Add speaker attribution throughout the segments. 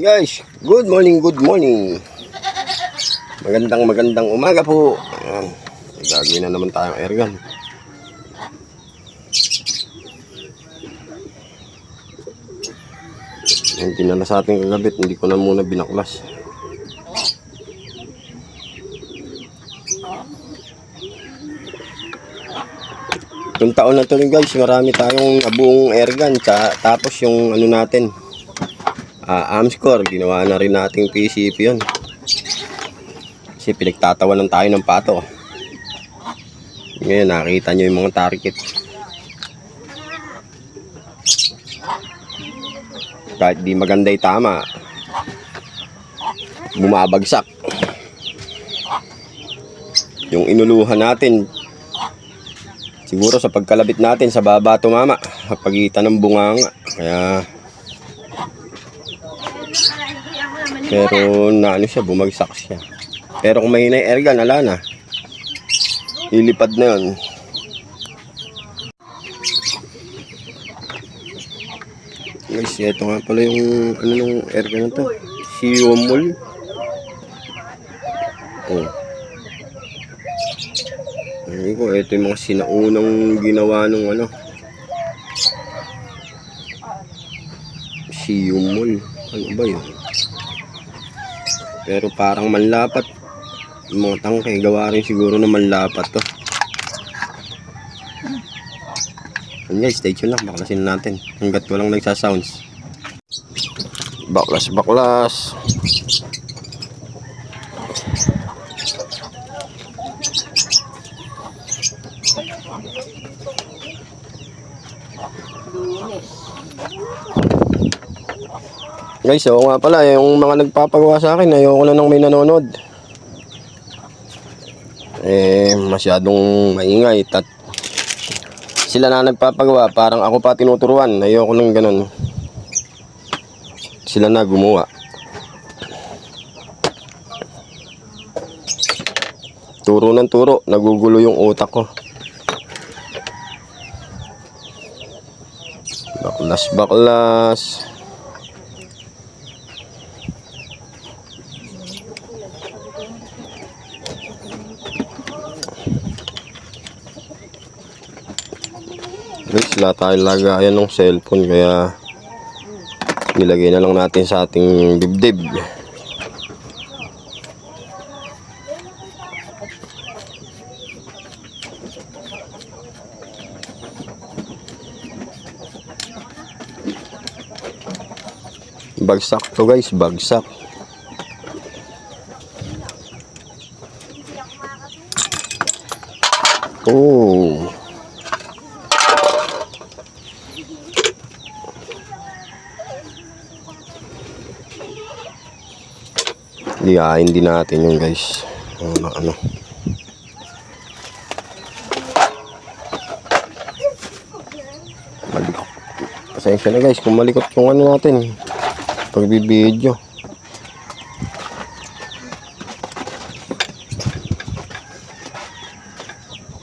Speaker 1: Guys, good morning. Magandang umaga po. Ayan, gagawin na naman tayong airgun. Hindi na sa ating kagabit, hindi ko na muna binaklas. Itong taon na to rin guys, marami tayong nabuong airgun. Tapos yung ano natin, Amscore, ginawa na rin nating PCP yun. Kasi pinagtatawanan tayo ng pato. Ngayon nakita nyo yung mga target. Kahit di maganda yung tama, bumabagsak. Yung inuluhan natin, siguro sa pagkalabit natin sa baba tumama, pagitan ng bunganga. Pero naano siya, bumagsak siya. Pero kung mahina yung airgun, ala na. Ilipad na yun. Guys, ito nga pala yung ano nung airgun na to. Siomol. Oh. Hindi ko, ito yung mga sinaunang ginawa nung ano. Siomol. Ano ba yun? Pero parang manlapat. Yung mga tangkay, gawa rin siguro na manlapat to. And guys, stay tuned lang. Baklasin natin. Hanggat walang nagsasounds. Baklas. Guys, oo nga pala, yung mga nagpapagawa sa akin, ayoko na nang may nanonood. Masyadong maingay. Sila na nagpapagawa, parang ako pa tinuturuan. Ayoko nang ganun. Sila na gumawa. Turo ng turo, nagugulo yung utak ko. Baklas. Guys, wala tayo lagayan ng cellphone, kaya nilagay na lang natin sa ating dibdib. Bagsak to guys, bagsak. Oh. Liyain din natin yung guys. Ano. Malikot. Pasensya na guys kung malikot yung ano natin. Pagbibideo.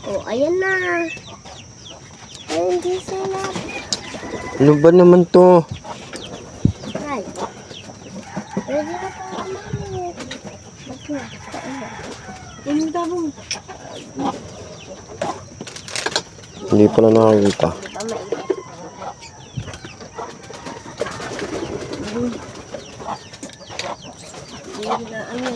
Speaker 2: Oh, ayan na. Ayun, dito na.
Speaker 1: Ano ba naman to?
Speaker 2: Ay. Pwede na pa naman. Ano tabong?
Speaker 1: Hindi pa na nakakita.
Speaker 2: Hindi na ayan.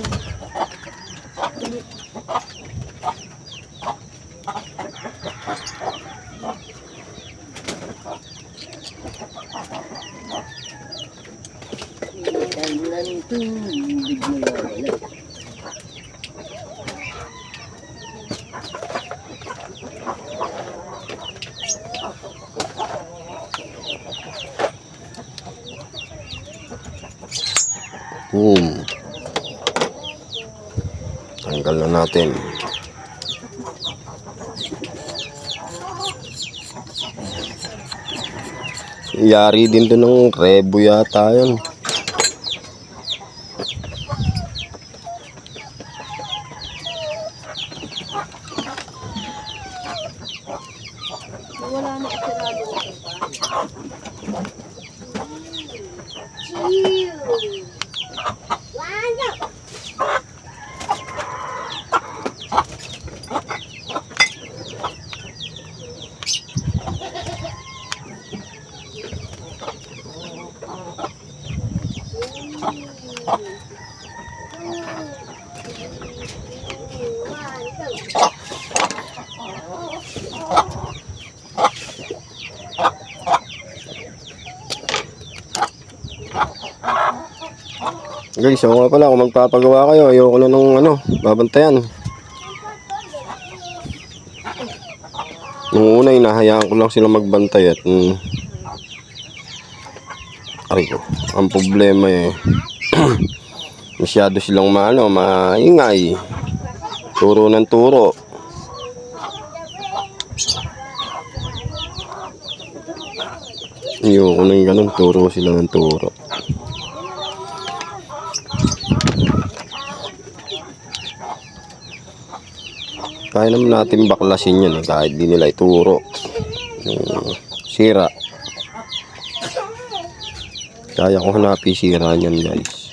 Speaker 1: Boom. Tanggal na natin. Yari din to ng rebo yata yun.
Speaker 2: Wala na isarado. Chill.
Speaker 1: Guys, ako nga pala, kung magpapagawa kayo, ayoko na nung babantayan. Nung una, hinahayaan ko lang sila magbantay at aray ko, ang problema masyado silang maingay. Turo ng turo. Ayoko nang ganun, turo sila ng turo. Kaya naman natin baklasin yan kahit di nila ituro. Sira. Kaya ko hanapin sira niyan, guys.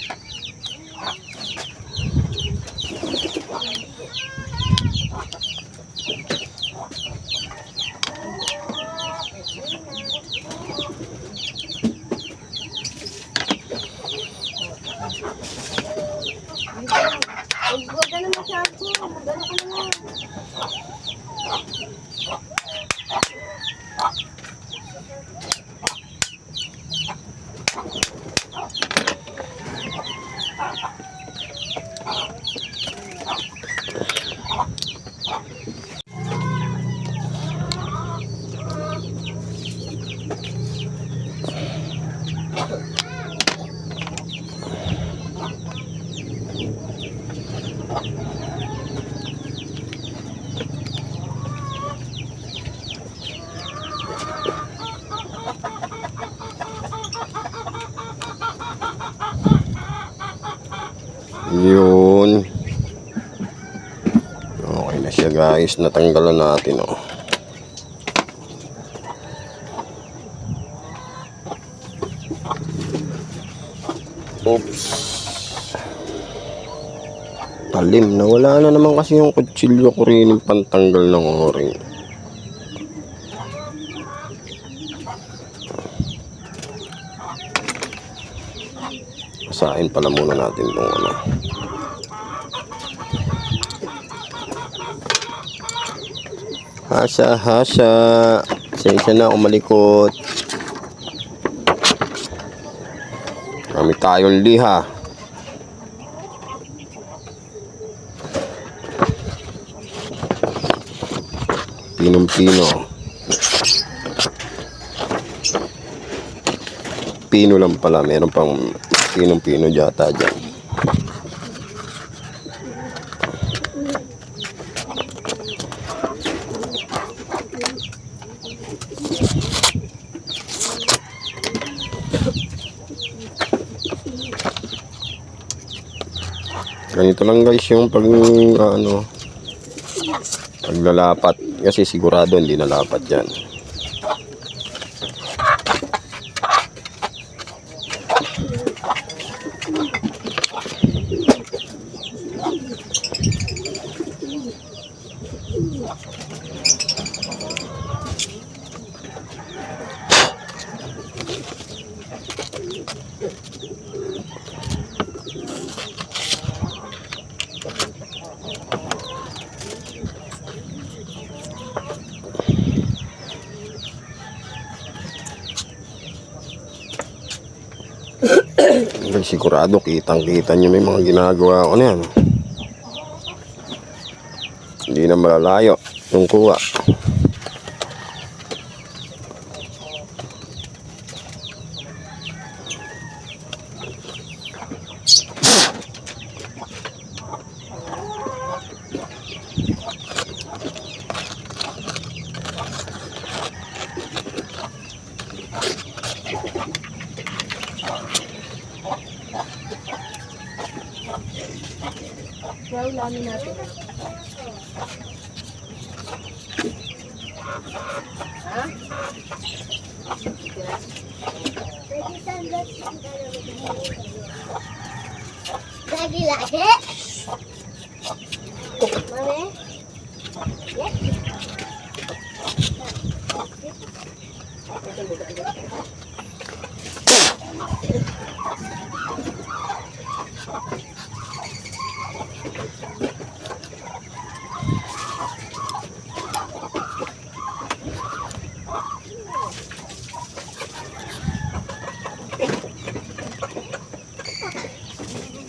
Speaker 2: Huwag ka na masyado. Magano ka na.
Speaker 1: Yun. Okay na siya, guys. Natanggalan natin, Oops. Talim. Nawala na naman kasi yung kutsilyo ko rin yung pantanggal ng o-ring. Basahin pala muna natin itong Hasha. Sensya na ako malikot. Kami tayong liha. Pinong-pino. Pino lang pala. Meron pang pinong-pino data dyan. Ganito lang, guys, yung paglalapat, kasi sigurado hindi nalapat yan. Sigurado kitang-kita nyo may mga ginagawa ko na yan. Hindi na malalayo yung kuha.
Speaker 2: Kaya ulamin natin. Ha?
Speaker 3: Lagi-lagi?
Speaker 2: Mami?
Speaker 3: Yes.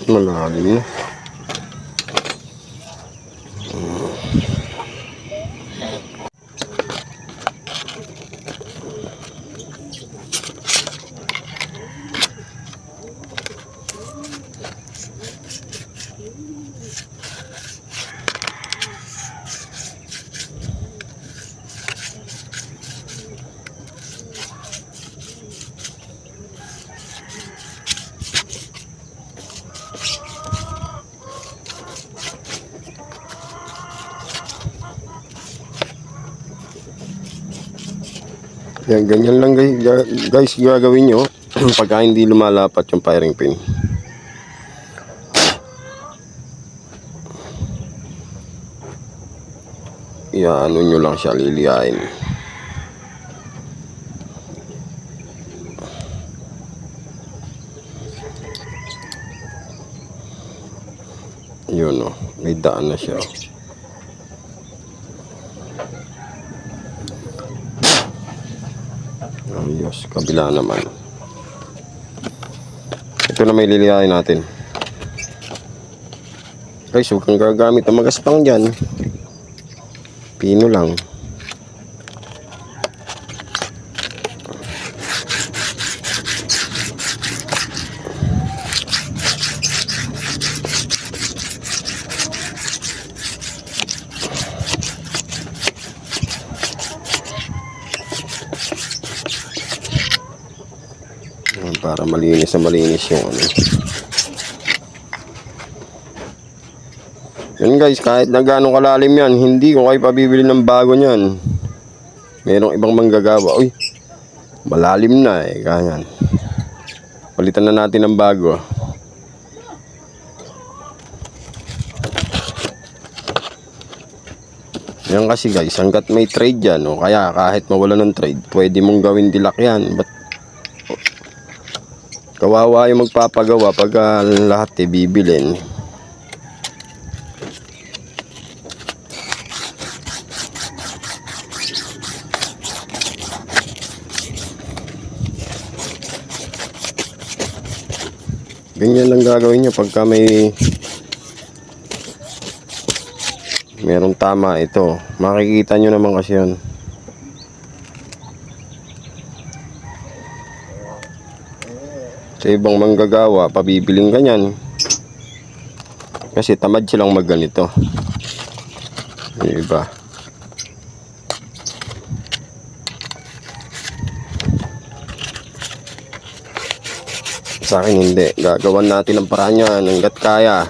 Speaker 1: Malalim na. Yan, ganyan lang guys gagawin nyo pagka hindi lumalapat yung firing pin. Ano nyo lang siya, liliyain. Yun, may daan na siya. Ayos, kabila naman. Ito na may liliyain natin. Guys, huwag kang gagamit ng magaspang dyan. Pino lang. Para malinis na malinis yung ano. Yan guys, kahit na gano'ng kalalim yan, hindi ko kayo pabibili ng bago niyan. Merong ibang manggagawa. Uy, malalim na eh, ganyan. Palitan na natin ng bago. Yan kasi guys, hanggat may trade yan, o kaya kahit mawala ng trade, pwede mong gawin dilak yan. But kawawa yung magpapagawa pag lahat bibilin. Ganyan lang gagawin nyo pagka merong tama ito. Makikita nyo naman kasi yun. Sa ibang manggagawa, pabibiling ganyan. Kasi tamad silang magganito. Yung iba. Sa akin hindi. Gagawan natin ang paraan yan hanggat kaya.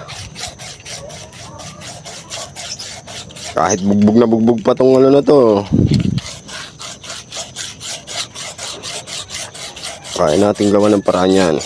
Speaker 1: Kahit bugbog na bugbog pa tong ano na to. Kaya natin gawa ng paraan yan.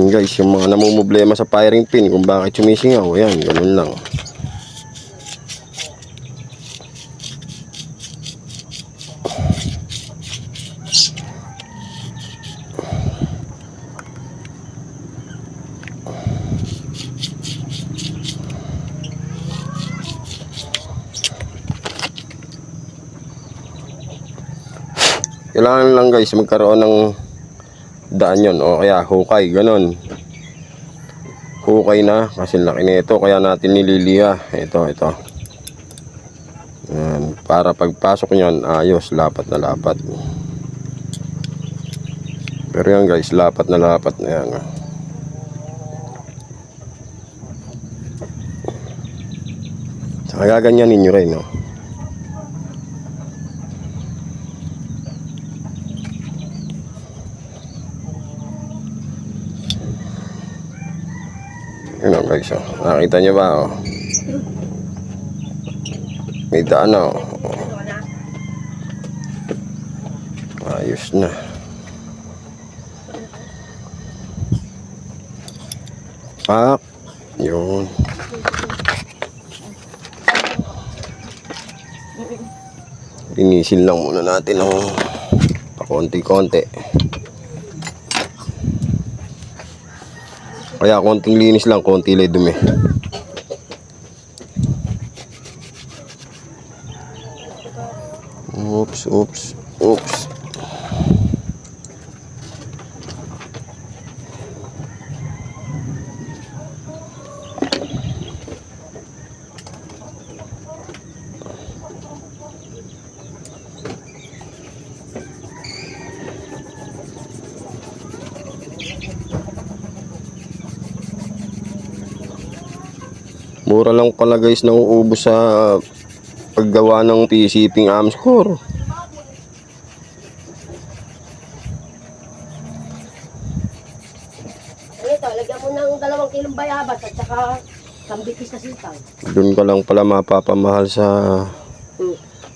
Speaker 1: Guys, yung mga namumblema sa firing pin kung bakit sumisingaw, yan, ganun lang. Kailangan lang guys magkaroon ng daan yun o kaya hukay, ganun. Hukay na kasi laki nito kaya natin nililiha. Ito. Yan, para pagpasok nyan ayos, lapat na lapat. Pero yan guys, lapat na yan. Saka gaganyanin nyo rin, no? Yun o guys, oh. Nakita nyo ba? Oh? May daan na. Oh. Ayos na. Pak. Yun. Linisin lang muna natin ng pakonti-konti. Kaya konting linis lang, konti lang dumi. Oops, oops, oops. Mura lang pala guys na uubos sa paggawa ng PCP Amscore.
Speaker 2: Ito, lagyan mo ng 2 kilong bayabas at saka kambikis na sitaw.
Speaker 1: Doon ka lang pala mapapamahal sa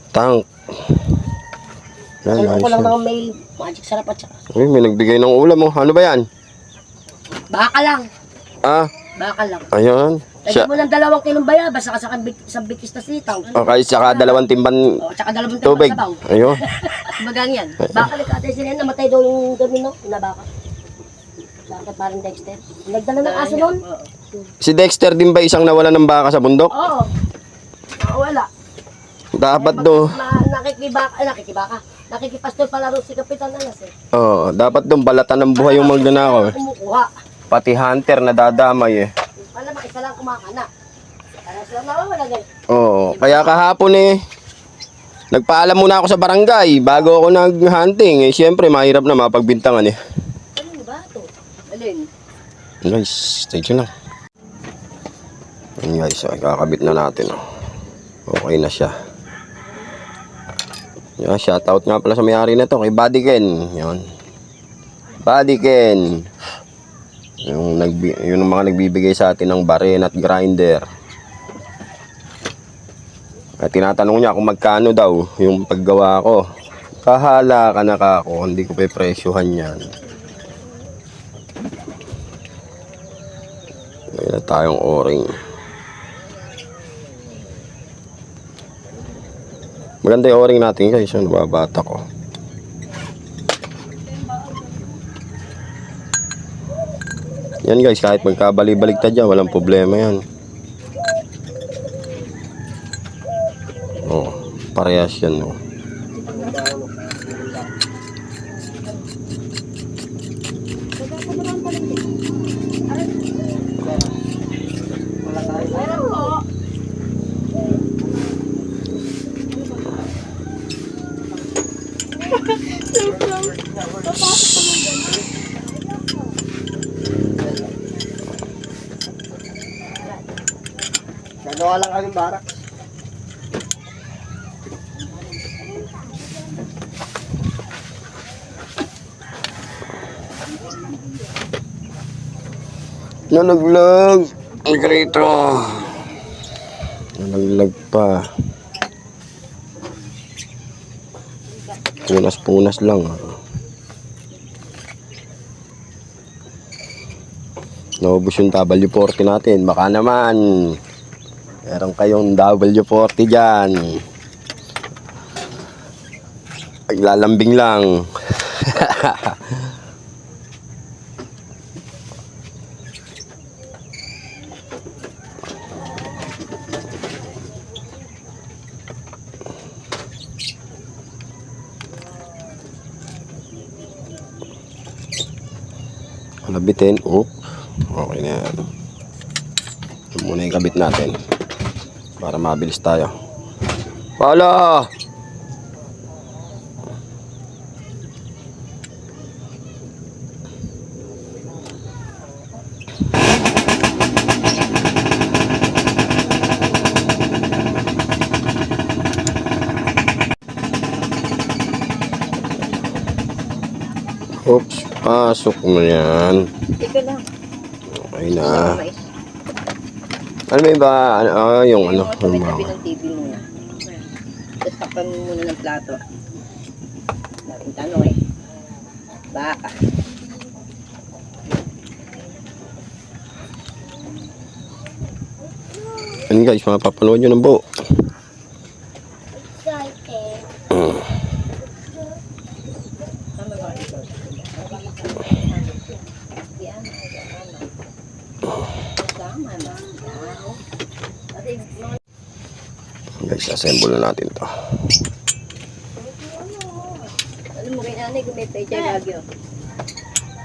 Speaker 1: tank. Yan,
Speaker 2: Alam ko
Speaker 1: ayos
Speaker 2: lang
Speaker 1: yan.
Speaker 2: mga may magic sarap at saka.
Speaker 1: Uy, may nagbigay ng ulam mo. Ano ba yan?
Speaker 2: Baka lang.
Speaker 1: Ah,
Speaker 2: Baka lang.
Speaker 1: ayun.
Speaker 2: Lagyan mo ng 2 kilong bayabas at saka bikis na sitaw.
Speaker 1: Okay, saka 2 timban
Speaker 2: O, at saka 2
Speaker 1: tubig.
Speaker 2: sabaw.
Speaker 1: Ayun.
Speaker 2: Bagang yan. Baka lang ate sila namatay daw yung gabi no? Na baka. Bakit parang Dexter? Nagdala ng aso nun?
Speaker 1: Si Dexter din ba isang nawala ng baka sa bundok?
Speaker 2: Oo. Wala.
Speaker 1: Dapat do.
Speaker 2: Nakikibaka. Nakikipastol pala rin si Kapitan Alas eh.
Speaker 1: Oh, dapat doon balatan ng buhay yung magnanakaw.
Speaker 2: Kumukuha.
Speaker 1: Pati hunter na dadamay eh.
Speaker 2: Alam mo, isa lang kumakana. Kaya sila nawawala ganun.
Speaker 1: Oo, kaya kahapon eh. Nagpaalam muna ako sa barangay bago ako nag-hunting. Eh, siyempre, mahirap na mapagbintangan eh.
Speaker 2: Ano ba ito? Alin?
Speaker 1: Guys, stay tuned lang. Yan guys, okay, kakabit na natin. Oh. Okay na siya. Yan, shoutout nga pala sa may-ari na to, kay Buddy Ken. Yan. Buddy Ken. Yung mga nagbibigay sa atin ng baren at grinder. At tinatanong niya kung magkano daw yung paggawa ko. Kahala ka na kako, hindi ko pe-presyohan yan. Mayroon na tayong o-ring. Maganda yung o-ring natin guys, yung nababata ko. Yan guys, kahit magkabali-baligtad dyan, walang problema yan. Oh, parehas yan oh.
Speaker 2: Meron po.
Speaker 4: Gagawa lang kami barak.
Speaker 1: Nalaglag. Ang grito. Nalaglag pa. Punas-punas lang. Naubos yung W40 natin. Baka naman meron kayong W40 dyan. Paglalambing lang. Kalabitin. Oh. Okay na yan. Ito muna yung kabit natin. Para mabilis tayo. Paolo! Oops, pasok mo yan.
Speaker 2: Ito lang.
Speaker 1: Okay na. Ano ba iba? Yung ano.
Speaker 2: Tabi-tabi ng TV muna. Tapos takpan mo muna ng plato. Dating tanong eh. Baka.
Speaker 1: Ano guys, mapapanood nyo ng buo.
Speaker 3: Excited.
Speaker 1: Assemble na natin to.
Speaker 2: Alam mo kay nanay, kung may pecha lagi oh.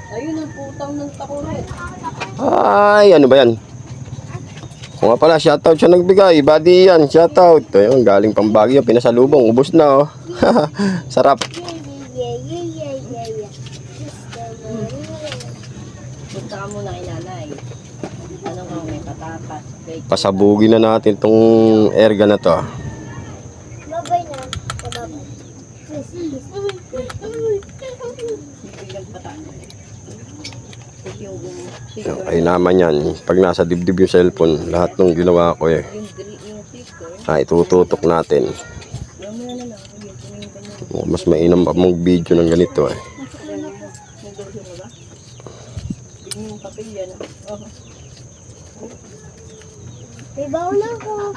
Speaker 2: Ayun ang putang ng takulit.
Speaker 1: Ay, ano ba yan? Kung nga pala, shoutout siya nagbigay. Buddy yan, shoutout. Ayun, galing pang Baguio, pinasalubong. Ubus na, oh. Sarap.
Speaker 2: Punta ka muna kay nanay. Tanong ka kung may patatas. Pecha.
Speaker 1: Pasabugin na natin tong airgun na to.
Speaker 3: Babay na. Babay.
Speaker 2: Bigyan patatas. Yung
Speaker 1: Ay naman yan. Pag nasa dibdib yung cellphone, lahat ng ginawa ko eh.
Speaker 2: yung sticker.
Speaker 1: Itututok natin.
Speaker 2: Mamaya na lang. Tumingin ka niya.
Speaker 1: Mas mainam pa mong video ng ganito eh.
Speaker 2: Nagdosyo mo ba? Bigyan yung papel yan. Oh.
Speaker 3: May baon ako.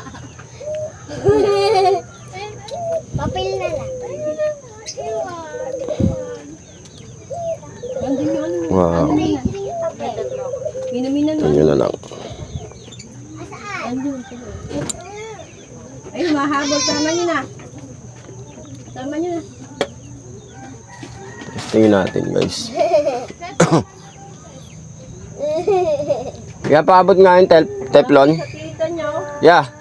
Speaker 3: Papel na lang.
Speaker 2: Nandun yung ano.
Speaker 1: Wow.
Speaker 2: Minaminan mo.
Speaker 1: Yun na lang.
Speaker 2: Nandun. Ayun, mahabol. Tama nyo na. Tama nyo na.
Speaker 1: Tingnan natin guys. Kaya paabot nga yung teflon.
Speaker 2: Sa tita nyo.
Speaker 1: Yeah.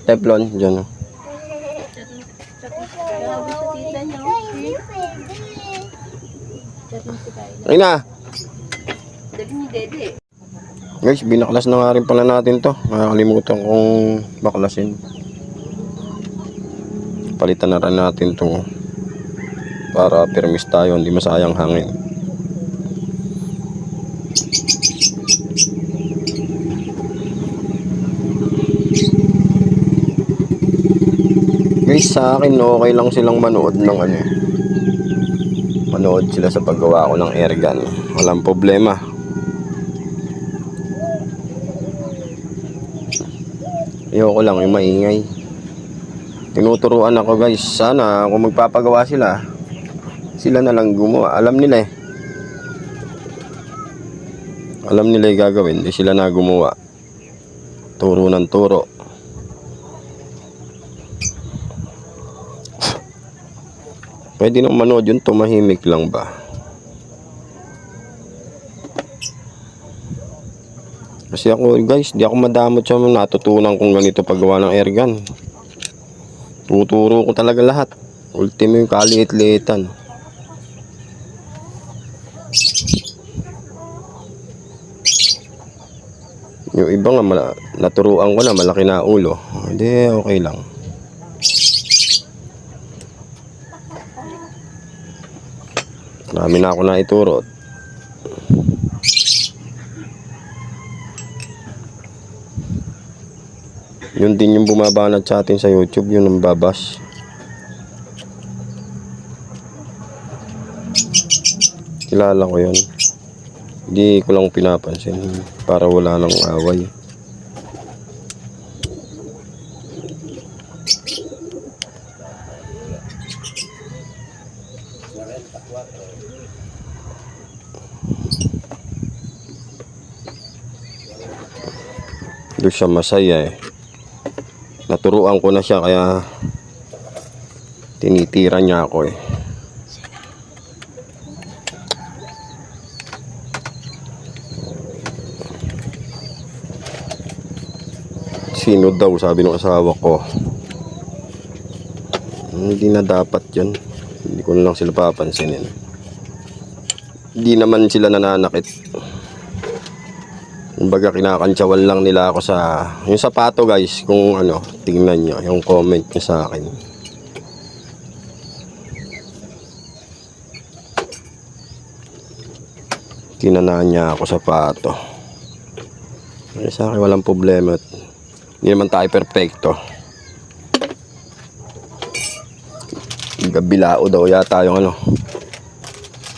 Speaker 1: Teflon. Diyan. Oh.
Speaker 2: Grabe sa tita nyo.
Speaker 1: Ay na.
Speaker 2: Dali ni Dede.
Speaker 1: Guys, binaklas na nga rin pala natin to. Nakakalimutan kong baklasin. Palitan na rin natin to para permis tayo, hindi masayang hangin. Guys, sa akin okay lang silang manood ng ano eh. Manood sila sa paggawa ko ng airgun. Walang problema. Ayoko lang yung maingay. Tinuturuan ako guys. Sana kung magpapagawa sila, sila na lang gumawa. Alam nila eh. Alam nila yung gagawin. Di sila na gumawa. Turo ng turo. Pwede nang manood yun. Tumahimik lang ba? Kasi ako guys, di ako madamot sa natutunan kung ganito paggawa ng airgun. Tuturo ko talaga lahat. Ultimo yung kaliit-liitan. Yung iba nga naturuan ko na malaki na ulo. Hindi, okay lang. Marami na ako na ituro. Yun din yung bumabanat sa atin sa YouTube, yun ang babas. Kilala ko yun. Hindi ko lang pinapansin para wala nang away. Doon siya masaya eh. Naturuan ko na siya kaya tinitira niya ako eh. Sino daw, sabi ng asawa ko. Hindi na dapat yun. Hindi ko na lang sila papansinin. Hindi naman sila nananakit. Kumbaga kinakantsawan lang nila ako sa yung sapato guys, kung ano, tingnan nyo yung comment nyo sa akin. Tinanaan niya ako sapato. Sa akin walang problema. Hindi naman tayo perfecto. Gabilao daw yata yung ano.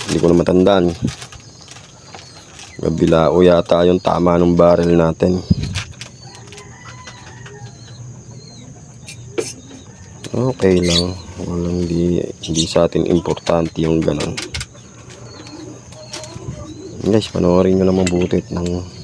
Speaker 1: Hindi ko na matandaan. Gabilao yata yung tama ng barrel natin. Okay lang. Walang hindi sa atin importante yung ganun. Guys, panoorin nyo na mabuti ng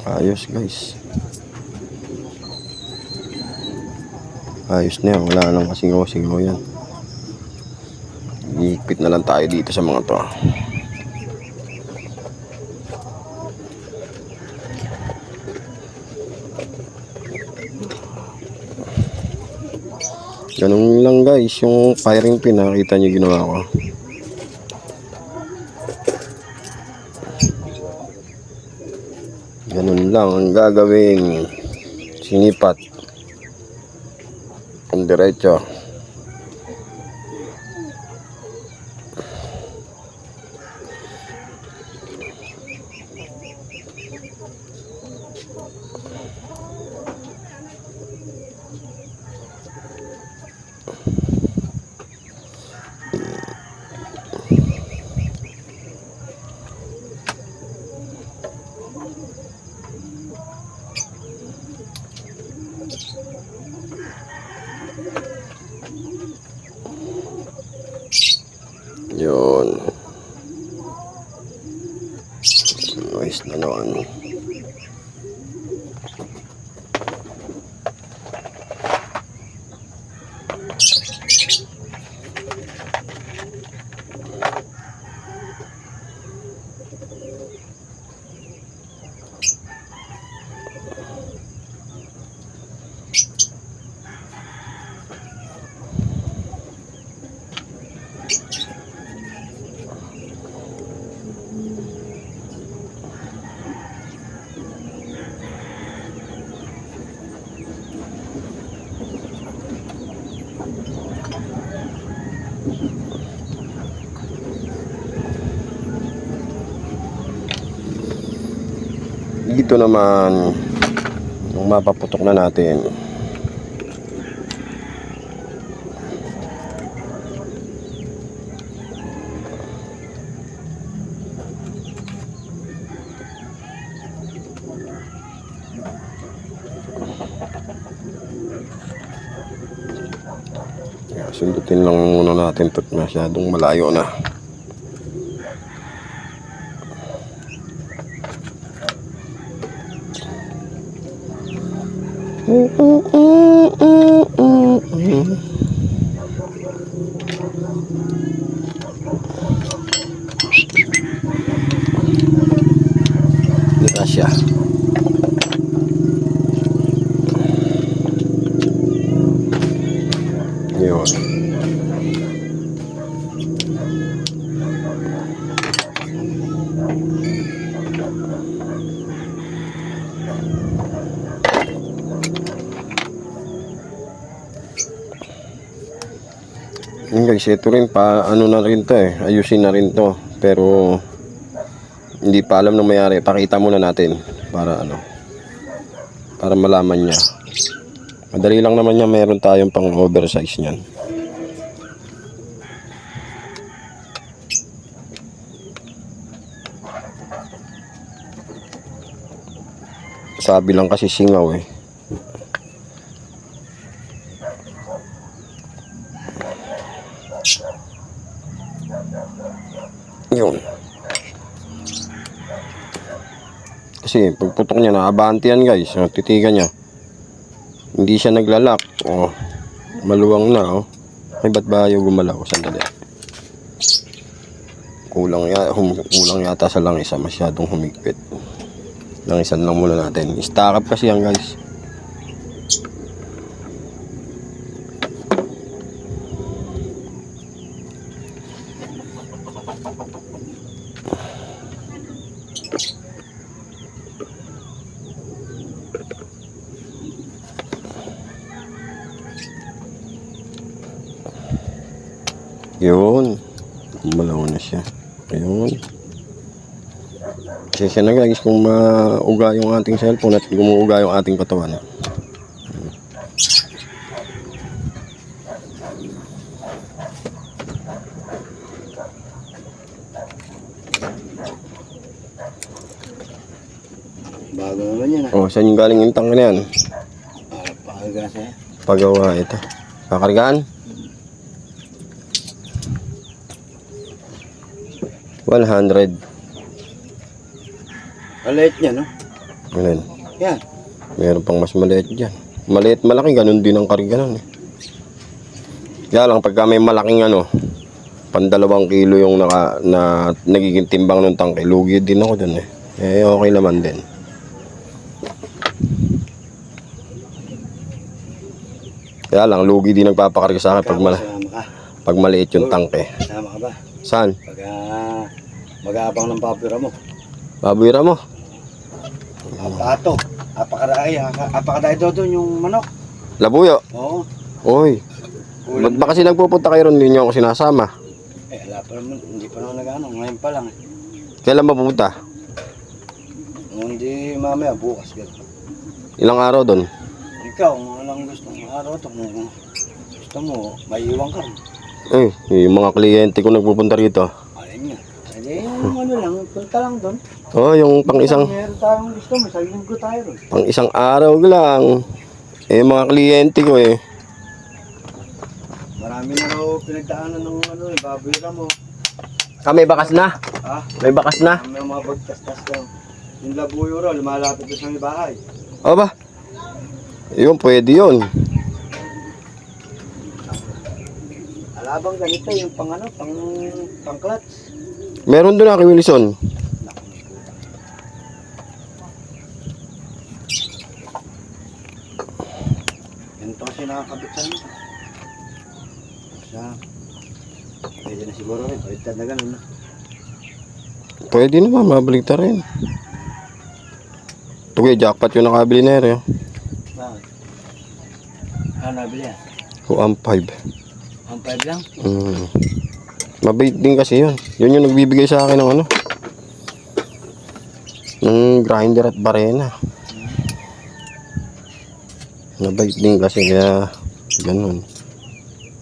Speaker 1: Ayos guys. Ayos na yan. Wala nang kasingaw-singaw yan. Iikpit na lang tayo dito sa mga to. Ganun lang guys. Yung firing pin, nakita nyo ginawa ko. Ganun lang ang gagawin. Sinipat. Ang diretso. Yun. Nice na naman. Dito naman yung mapaputok na natin. Sundutin lang muna natin ito, masyadong malayo na. Dito siya. Yun. Yun guys, ito rin pa ano na rin to eh, ayusin na rin to, pero hindi pa alam ng mayari. Pakita muna natin para ano, para malaman niya. Madali lang naman niya, meron tayong pang oversize niyan. Sabi lang kasi singaw eh. Yun. Kasi pagputok niya, naabante yan guys. Titigan niya. Hindi siya naglalak. Oh, maluwang na oh. Ay, ba't ba ayaw gumalaw? Sandali. Kulang yata sa langisa. Masyadong humigpit. Langisan lang muna natin. Stack up kasi yan guys. Yun. Malaw na siya. Ayun. Pasensya na guys kung mauga yung ating cellphone at gumuuga yung ating katawan.
Speaker 4: Bago naman yan ah.
Speaker 1: Oh, saan yung galing yung tangka na yan?
Speaker 4: Pakaga siya.
Speaker 1: Pagawa ito. Kakargaan? 100.
Speaker 4: Maliit niya no?
Speaker 1: Ganun.
Speaker 4: Yan.
Speaker 1: Meron pang mas maliit dyan. Maliit, malaki, ganun din ang karga nun eh. Kaya lang, pagka may malaking ano, pan 2 kilo yung nagiging timbang ng tangke, lugi din ako dun eh. Eh, okay naman din. Kaya lang, lugi din nagpapakarga sa akin
Speaker 4: Kasama ka.
Speaker 1: pag maliit yung tangke.
Speaker 4: Kasama ka ba?
Speaker 1: Saan?
Speaker 4: Pagka mag-aabang ng papira mo.
Speaker 1: Babuira mo?
Speaker 4: Apato. Apakadai doon yung manok.
Speaker 1: Labuyo?
Speaker 4: Oo.
Speaker 1: Oy. Ba't ba kasi nagpupunta kayo ron, hindi nyo ako sinasama?
Speaker 4: Wala pa naman. Hindi pa naman nag-ano. Ngayon pa lang.
Speaker 1: Kailan ba pupunta?
Speaker 4: Hindi mamaya, bukas. Ganun.
Speaker 1: Ilang araw doon?
Speaker 4: Ikaw, kung anong gusto mong araw ito, kung gusto mo, may iwan ka rin.
Speaker 1: Eh, yung mga kliyente ko nagpupunta rito.
Speaker 4: Ayun nga. Hindi, yung ano lang, punta lang doon.
Speaker 1: Oh, yung pang isang
Speaker 4: Meron tayong gusto mo, sa linggo tayo rin.
Speaker 1: pang isang araw lang. Eh, mga kliyente ko eh.
Speaker 4: Marami na raw pinagdaanan ng ano eh, baboy mo.
Speaker 1: May bakas na?
Speaker 4: Ha?
Speaker 1: May bakas na?
Speaker 4: May mga bagtas-tas lang. Yung labuyo raw, lumalapit doon sa may bahay.
Speaker 1: O ba? Yun, pwede yun.
Speaker 4: Alabang ganito, yung pang ano, pang clutch.
Speaker 1: Meron doon na kay Wilson.
Speaker 4: Ganito kasi nakakabit sa nito. Siya. Pwede na siguro rin, baliktad na ganun.
Speaker 1: Pwede naman, mabalik ta rin. Ito kaya, jackpot yung nakabili na rin.
Speaker 4: Bakit? Ano nabili yan?
Speaker 1: Kuang 5.
Speaker 4: Ang 5 lang?
Speaker 1: Mabait din kasi yun. Yun yung nagbibigay sa akin ng ano. Ng grinder at barena. Mabait din kasi kaya ganun.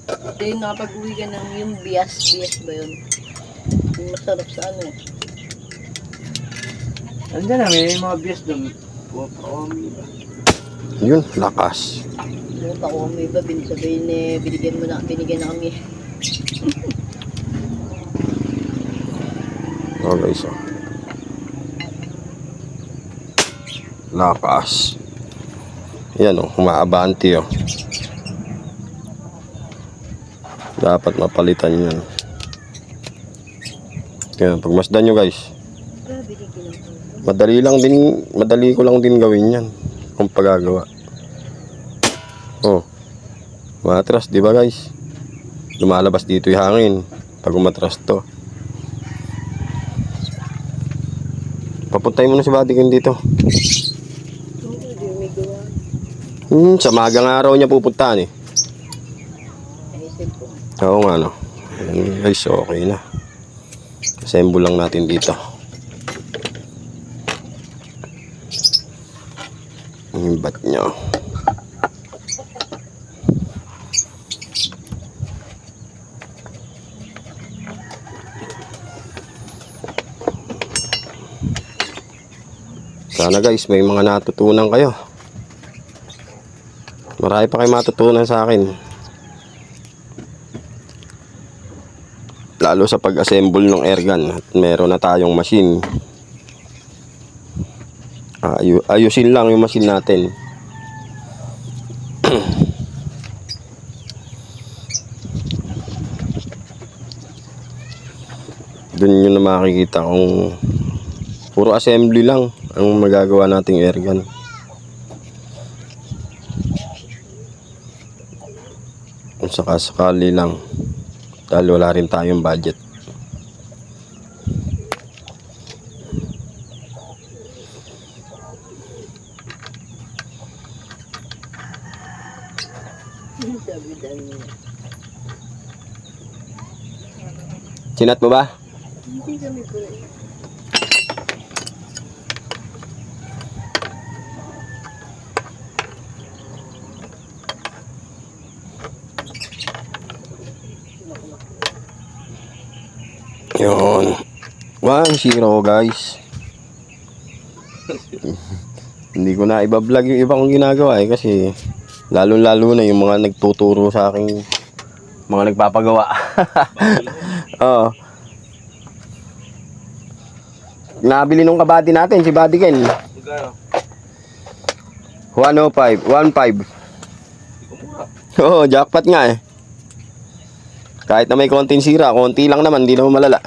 Speaker 2: Ito yung nakapag-uwi ka ng yung bias ba yun? Yung masarap sa ano eh.
Speaker 4: Andiyan na, may mga bias doon. Puwapakami ba?
Speaker 1: Yun, lakas.
Speaker 2: Yung ako may iba, sabihin eh, binigyan na kami.
Speaker 1: Oh guys, oh. Lakas. Yan oh, umaabante oh. Dapat mapalitan yan. Yan, pagmasdan nyo guys. Madali ko lang din gawin yan. Kung pagagawa. Oh. Matras, di ba guys? Lumalabas dito yung hangin. Pag umatras to. Papuntay mo na si Batikin dito. Sa magang araw niya pupuntahan eh.
Speaker 2: Naisip ko.
Speaker 1: Oo nga no. Ayan, guys, okay na. Assemble lang natin dito. Yung bat nyo. Sana guys, may mga natutunan kayo. Marami pa kayo matutunan sa akin. Lalo sa pag-assemble ng airgun. At meron na tayong machine. Ayusin lang yung machine natin. Doon nyo na makikita kung puro assembly lang ang magagawa nating airgun. Kung sakasakali lang, dahil wala rin tayong budget.
Speaker 2: Sabi dahil
Speaker 1: Sinat mo ba?
Speaker 2: hindi kami po.
Speaker 1: Yun. 1-0 guys. Hindi ko na iba-vlog yung iba kong ginagawa eh. Kasi lalo na yung mga nagtuturo sa akin. Mga nagpapagawa. Oo. Nabili nung kabady natin, si Buddy Ken.
Speaker 4: Magkano?
Speaker 1: 105, 1.5. Oo, jackpot nga eh. Kahit na may konting sira, konti lang naman, hindi naman malala.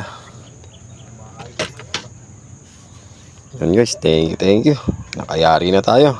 Speaker 1: Yan guys, thank you. Nakayari na tayo.